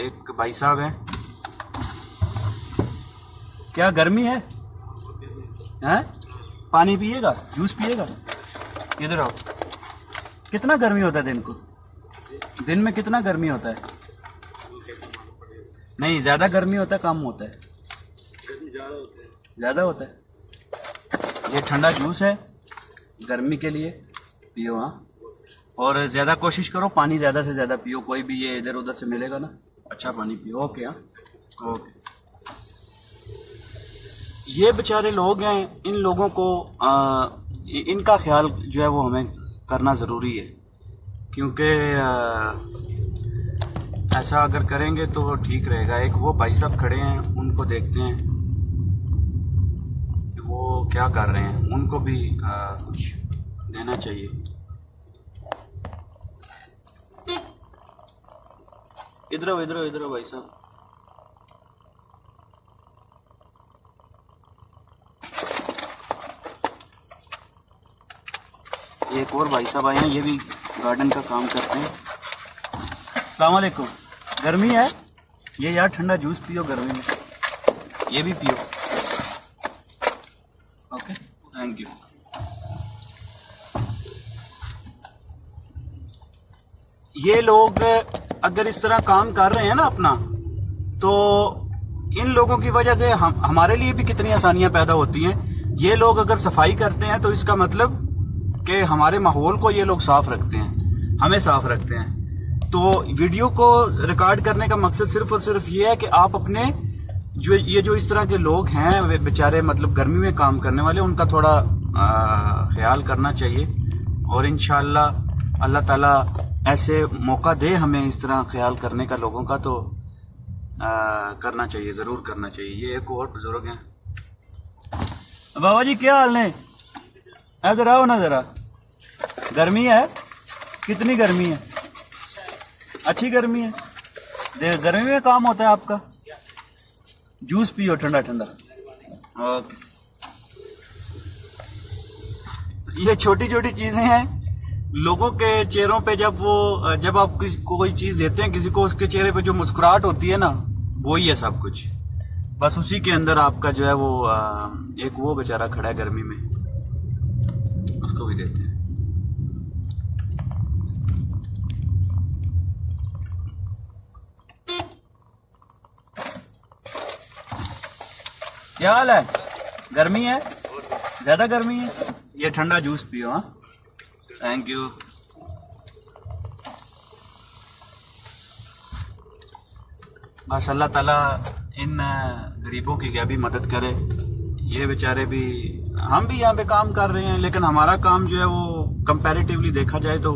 एक भाई साहब हैं। क्या गर्मी है? हैं? पानी पिएगा? जूस पिएगा? इधर आओ। कितना गर्मी होता है दिन को? दिन में कितना गर्मी होता है? नहीं, ज़्यादा गर्मी होता है, कम होता है? ज़्यादा होता है। ये ठंडा जूस है, गर्मी के लिए पियो। हाँ, और ज़्यादा कोशिश करो, पानी ज़्यादा से ज़्यादा पियो। कोई भी ये इधर उधर से मिलेगा ना, अच्छा पानी पियो। ओके। हाँ, ओके। ये बेचारे लोग हैं, इन लोगों को इनका ख्याल जो है वो हमें करना ज़रूरी है, क्योंकि ऐसा अगर करेंगे तो ठीक रहेगा। एक वो भाई साहब खड़े हैं, उनको देखते हैं कि वो क्या कर रहे हैं, उनको भी कुछ देना चाहिए। इधर आओ, इधर आओ, इधर आओ भाई साहब। एक और भाई साहब आए हैं, ये भी गार्डन का काम करते हैं। अस्सलाम वालेकुम। गर्मी है, ये यार ठंडा जूस पियो गर्मी में, ये भी पियो। Okay, thank you. ये लोग अगर इस तरह काम कर रहे हैं ना अपना, तो इन लोगों की वजह से हमारे लिए भी कितनी आसानियां पैदा होती हैं। ये लोग अगर सफाई करते हैं तो इसका मतलब कि हमारे माहौल को ये लोग साफ रखते हैं, हमें साफ रखते हैं। तो वीडियो को रिकॉर्ड करने का मकसद सिर्फ और सिर्फ ये है कि आप अपने जो इस तरह के लोग हैं, वे बेचारे मतलब गर्मी में काम करने वाले, उनका थोड़ा ख्याल करना चाहिए। और इंशाअल्लाह अल्लाह ताला ऐसे मौका दे हमें इस तरह ख्याल करने का लोगों का, तो करना चाहिए, ज़रूर करना चाहिए। ये एक और बुजुर्ग हैं। बाबा जी क्या हाल है? इधर आओ ना ज़रा। गर्मी है? कितनी गर्मी है? अच्छी गर्मी है। गर्मी में काम होता है आपका? जूस पियो ठंडा ठंडा। ओके। तो ये छोटी छोटी चीज़ें हैं, लोगों के चेहरों पे जब आप किसी को कोई चीज़ देते हैं किसी को, उसके चेहरे पे जो मुस्कुराहट होती है ना, वो ही है सब कुछ। बस उसी के अंदर आपका जो है वो एक वो बेचारा खड़ा है गर्मी में, उसको भी देते हैं। क्या हाल है? गर्मी है? ज़्यादा गर्मी है? ये ठंडा जूस पियो। हाँ, थैंक यू। बस अल्लाह ताला इन गरीबों की क्या भी मदद करे। ये बेचारे भी, हम भी यहाँ पे काम कर रहे हैं, लेकिन हमारा काम जो है वो कंपैरेटिवली देखा जाए तो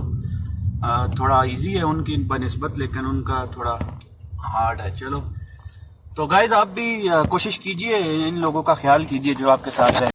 थोड़ा इजी है उनकी बनिस्बत, लेकिन उनका थोड़ा हार्ड है। चलो, तो गाइज आप भी कोशिश कीजिए, इन लोगों का ख्याल कीजिए जो आपके साथ हैं।